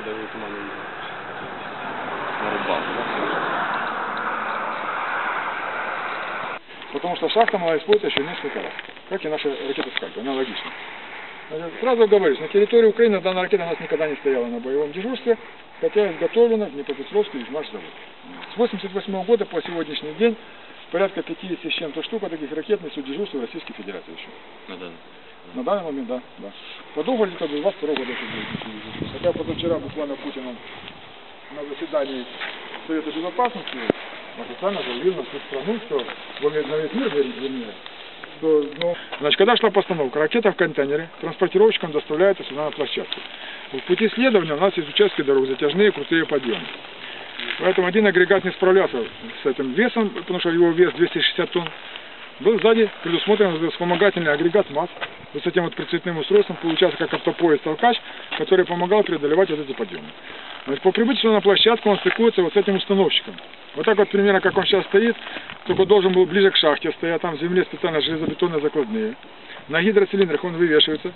когда не туман на рыбалку, да? Потому что шахта могла использоваться еще несколько раз, как и наши ракеты «Скальп», аналогично. Сразу говорю, на территории Украины данная ракета у нас никогда не стояла на боевом дежурстве, хотя изготовлена в Днепропетровске из наш завод. С 1988 года по сегодняшний день порядка 50 с чем-то штук таких ракет несут дежурство в Российской Федерации еще. На данный момент, да. Подумали, где-то до 22 года это будет. Хотя позавчера буквально Путин на заседании Совета Безопасности официально заявил на всю страну, что на весь мир, вернее, что, значит, когда шла постановка, ракета в контейнере транспортировщикам доставляется сюда на площадку. В пути следования у нас есть участки дорог, затяжные, крутые подъемы. Поэтому один агрегат не справлялся с этим весом, потому что его вес 260 тонн. Был сзади предусмотрен вспомогательный агрегат МАЗ с этим вот прицепным устройством, получался как автопоезд-толкач, который помогал преодолевать вот эти подъемы. Значит, по прибытию на площадку он стыкуется вот с этим установщиком. Вот так вот примерно как он сейчас стоит, только должен был ближе к шахте стоять, там в земле специально железобетонные закладные. На гидроцилиндрах он вывешивается,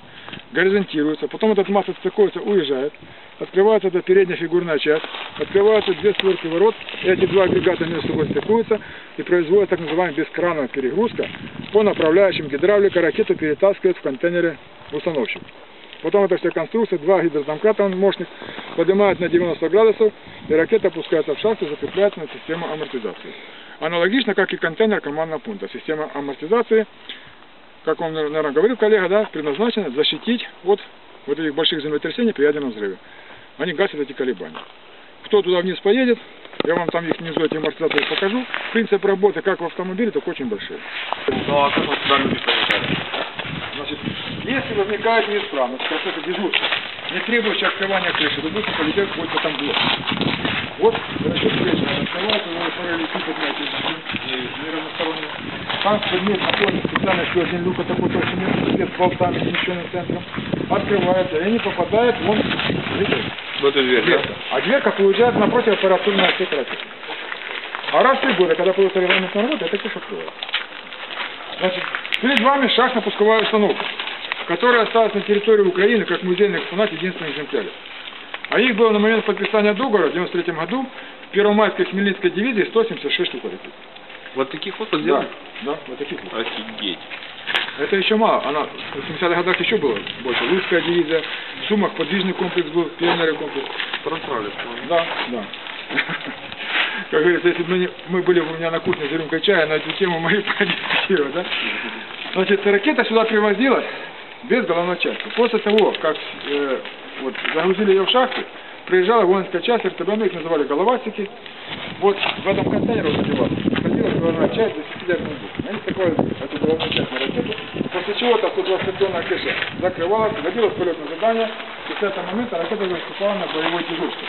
горизонтируется, потом этот МАЗ отстыкуется, уезжает, открывается эта передняя фигурная часть, открываются две створки ворот, и эти два агрегата между собой стыкуются и производят так называемая бескрановая перегрузка по направляющим гидравлика, ракету перетаскивают в контейнере установщик. Потом эта вся конструкция, два гидрозамката мощных, поднимают на 90 градусов, и ракета опускается в шахту, закрепляется на систему амортизации. Аналогично, как и контейнер командного пункта. Система амортизации, как он, наверное, говорил коллега, да, предназначена защитить от вот этих больших землетрясений при ядерном взрыве. Они гасят эти колебания. Кто туда вниз поедет, я вам там их внизу эти амортизаторы покажу. Принцип работы, как в автомобиле, только очень большой. Ну а как вот сюда люди проникают? Значит, если возникает неисправность, процесса дежурства, не требующая открывания крыши, допустим, полетел какой-то там блок. Вот, расчет крыши, открывается, его летит на эти неравносторонние. Там предмет находится специально еще один люк, такой толщины, свет с болтами, смещенным центром, открывается, и они попадают вон, видите? В эту дверь, да? А дверка уезжает на противооперативный отсек ракеты. А раз в 3 года, когда появится регламентная работа, это все откроется. Значит, перед вами шахтно-пусковая установка, которая осталась на территории Украины как музейный экспонат, единственный экземпляр. А их было на момент подписания договора в 1993 году в Первомайской Хмельницкой дивизии 176 штук. Вот таких вот сделали? Да, вот таких вот. Офигеть. Это еще мало, она в 70-х годах еще было больше. Луцкая дивизия, в Сумах подвижный комплекс был, пионерный комплекс. Просрали. Да. Как говорится, если бы мы были у меня на кухне за рюмкой чая, на эту тему мы и продискутировали, да? Значит, ракета сюда привозилась без головной части. После того, как вот, загрузили ее в шахту, приезжала воинская часть, РТБ, их называли головастики. Вот в этом контейнере находилась головная часть за 10 букв. Они такой эту головную часть на ракету, после чего-то 120-тонная крыша закрывалась, вводилась в полетное задание, и с этого момента ракета выступала на боевой дежурство.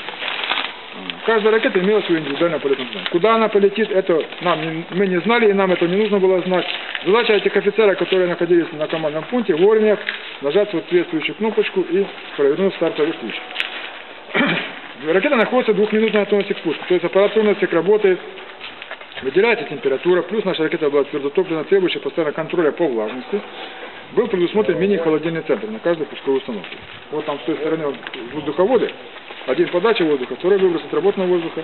Каждая ракета имела свое индивидуальное полетное задание. Куда она полетит, это мы не знали, и нам это не нужно было знать. Задача этих офицеров, которые находились на командном пункте, вовремя нажать соответствующую кнопочку и провернуть стартовый ключ. Ракета находится 2-минутный автоматик пуска, то есть аппаратурный отсек работает, выделяется температура, плюс наша ракета была твердотопливная, требующая постоянного контроля по влажности. Был предусмотрен мини-холодильный центр на каждой пусковой установке. Вот там с той стороны воздуховоды, один подача воздуха, второй выброс отработанного воздуха.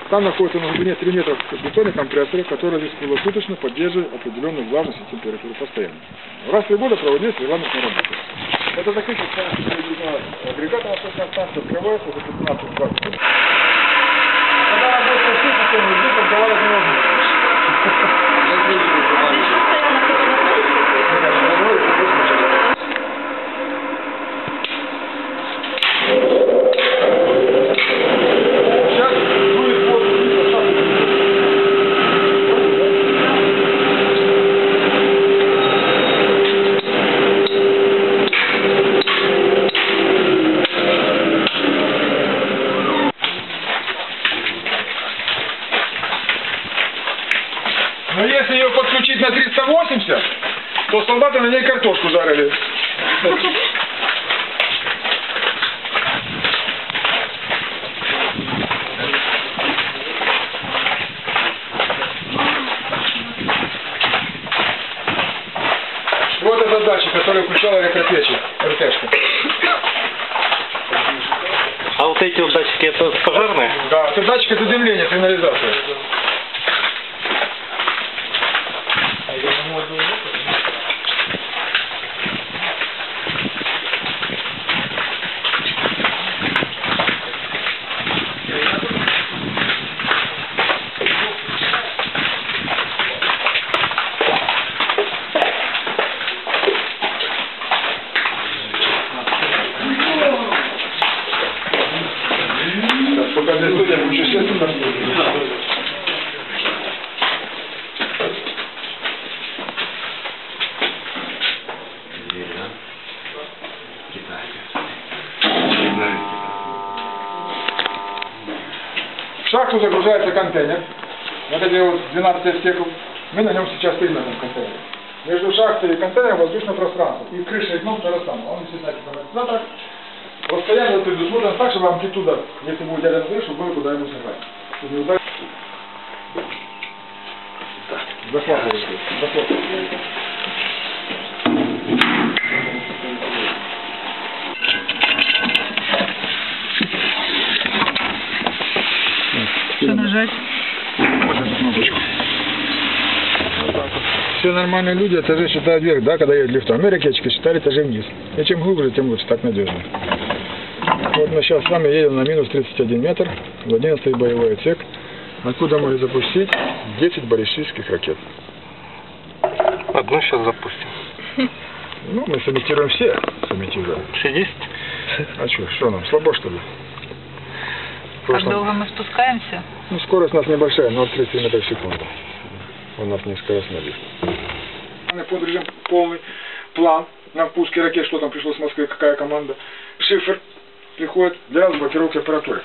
Там находится на глубине 3 метра бетонный компрессор, который здесь круглосуточно поддерживает определенную влажность и температуру постоянно. Раз в 3 года проводились регламентные работы. Это закрытие агрегата на точной станции открывается за 15-20 минут. Когда работает все, потом идет, разговаривать невозможно. Но если ее подключить на 380, то солдаты на ней картошку жарили. Вот эта датчик, который включала электропечь, РТшка. вот эти вот датчики, это пожарные? Да, это датчик задымления, сигнализация. Пока здесь люди, я еще сетку В шахту загружается контейнер. Вот эти вот 12 отсеков. Мы на нем сейчас стоим на этом контейнере. Между шахтой и контейнером воздушное пространство. И крыша и дном то же самое. Он действительно автоматизатор. Расстояние предусмотрено так, чтобы амплитуда, если будет рядом с крышей, было куда ему сажать. Чтобы не ударить. Захватывайте. Захватывайте. Что нажать? Вот эту кнопочку. Все нормальные люди этажи считают вверх, да, когда едут лифтом. Мы ракетчики считали этажи вниз. И чем глубже, тем лучше, так надежно. Вот мы сейчас с вами едем на минус 31 метр, в 11-й боевой отсек, откуда мы запустить 10 баллистических ракет. Одну сейчас запустим. Ну, мы сымитируем все, сымитируем. Все есть? А что нам, слабо что ли? Как долго мы спускаемся? Ну, скорость у нас небольшая, 0,30 метров в секунду. У нас не скоростной лифт. Под режим полный план на пуске ракет, что там пришло с Москвы, какая команда. Шифр приходит для разблокировки аппаратуры.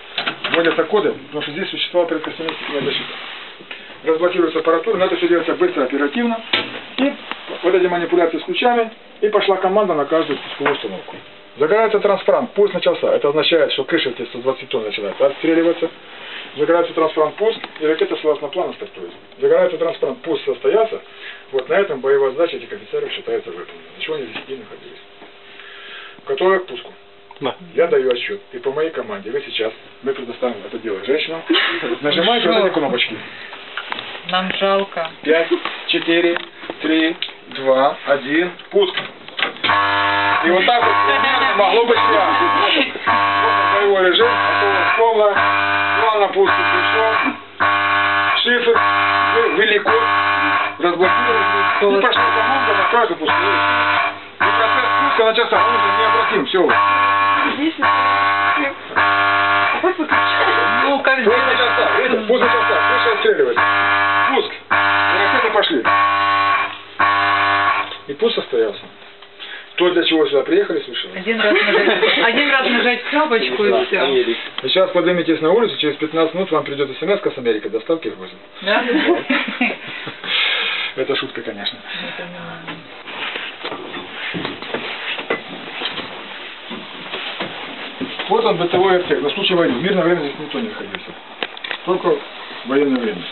Вводятся коды, потому что здесь существовала порядка 70 секунд защиты. Разблокируется аппаратура, надо все делать быстро, оперативно. И вот эти манипуляции с ключами, и пошла команда на каждую пусковую установку. Загорается транспарант, пуск начался. Это означает, что крыша эти 120 тонн начинает отстреливаться. Загорается транспарант, пуск, и ракета согласно плану стартует. Загорается транспарант, пуск состоялся. Вот на этом боевая задача этих офицеров считается выполнена. Ничего они здесь и находились. Готовы к пуску? Да. Я даю отсчет. И по моей команде вы сейчас, мы предоставим это дело женщинам, нажимаете вот эти кнопочки. Нам жалко. 5, 4, 3, 2, 1, пуск. И вот так вот примерно могло быть связано. Вот боевой режим, полная, план на пуске пришел, шифр, ввели код, разблокировали, и пошла команда на каждую пусковую. И процесс пуска начался, он уже необратим, все. Ну, как Пуск начался, видите, пуск начался, крыша отстреливается. Пуск, и ракеты пошли. И пуск состоялся. То, для чего сюда приехали, слышали? Один раз нажать кнопочку и все. И сейчас поднимитесь на улицу, через 15 минут вам придет смс с Америки, доставки грузим. Да? Это шутка, конечно. Вот он, бытовой отсек. На случай войны. В мирное время здесь никто не находился. Только в военное время.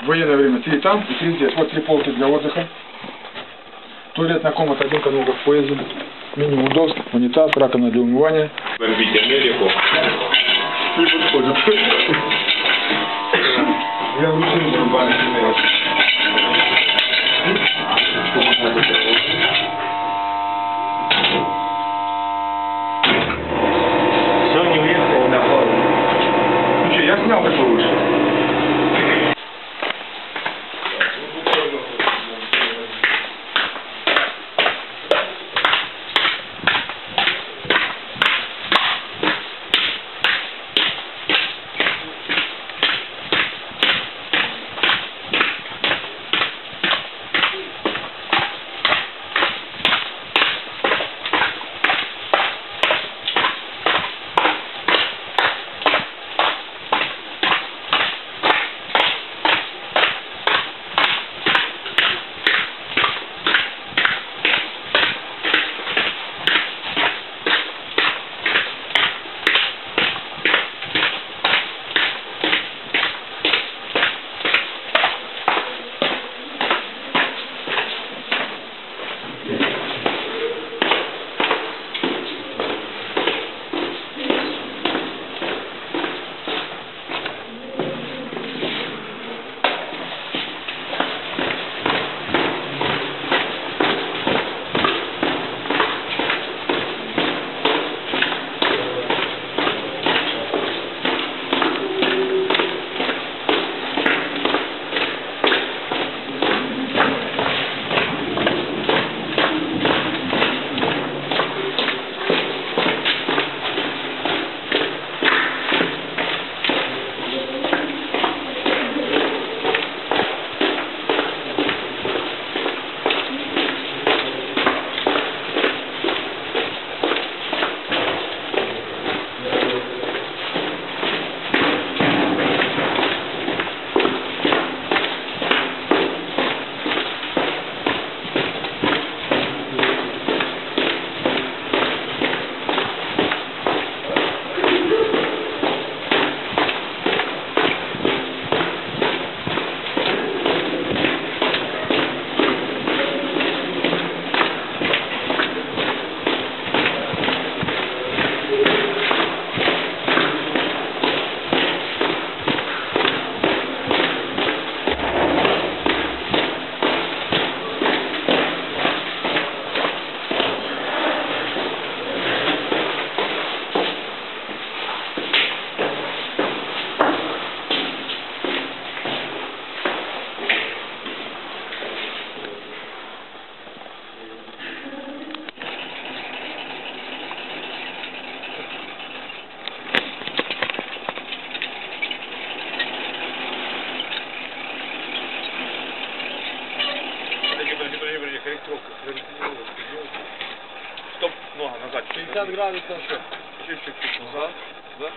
В военное время 3 там и 3 здесь. Вот 3 полки для отдыха. Туалетная комната, один конвой в поезде. Минимум доск, унитаз, раковина для умывания. Бомбить Америку. Не подходит. Я вручную зарубаю. Все, не уехал на форум. Ну что, я снял такой лучше. 50 градусов, чуть-чуть назад, да?